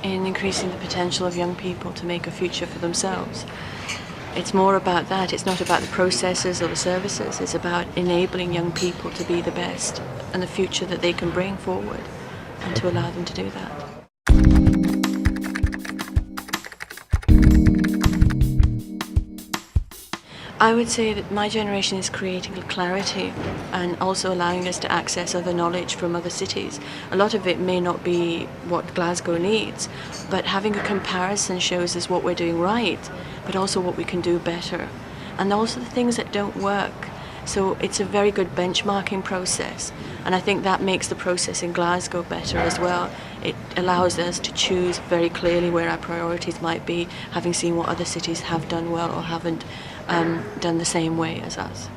In increasing the potential of young people to make a future for themselves. It's more about that. It's not about the processes or the services. It's about enabling young people to be the best and the future that they can bring forward, and to allow them to do that. I would say that my generation is creating clarity and also allowing us to access other knowledge from other cities. A lot of it may not be what Glasgow needs, but having a comparison shows us what we're doing right, but also what we can do better, and also the things that don't work. So it's a very good benchmarking process, and I think that makes the process in Glasgow better as well. It allows us to choose very clearly where our priorities might be, having seen what other cities have done well or haven't done the same way as us.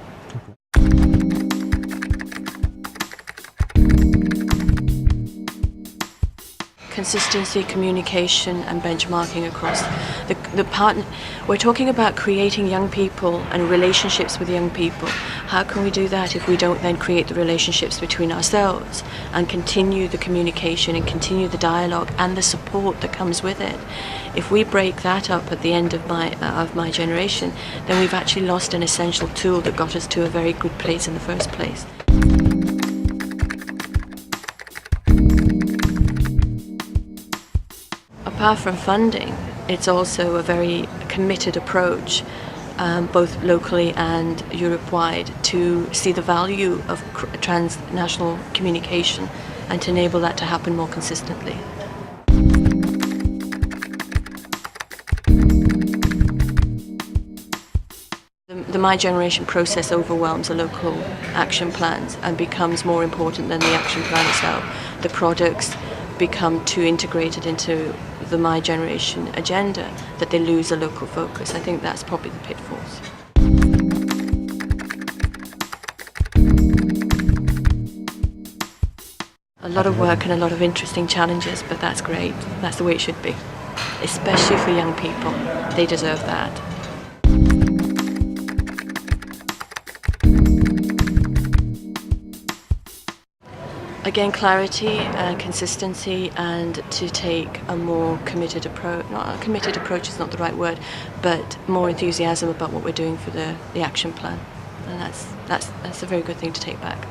Consistency, communication and benchmarking across the partner. We're talking about creating young people and relationships with young people. How can we do that if we don't then create the relationships between ourselves and continue the communication and continue the dialogue and the support that comes with it? If we break that up at the end of my generation, then we've actually lost an essential tool that got us to a very good place in the first place. Apart from funding, it's also a very committed approach, both locally and Europe-wide, to see the value of transnational communication and to enable that to happen more consistently. The My Generation process overwhelms the local action plans and becomes more important than the action plan itself. The products become too integrated into the My Generation agenda that they lose a local focus. I think that's probably the pitfalls. A lot of work and a lot of interesting challenges, but that's great. That's the way it should be, especially for young people. They deserve that. Again, clarity and consistency, and to take a more committed approach. Not a committed approach is not the right word, but more enthusiasm about what we're doing for the action plan. And that's a very good thing to take back.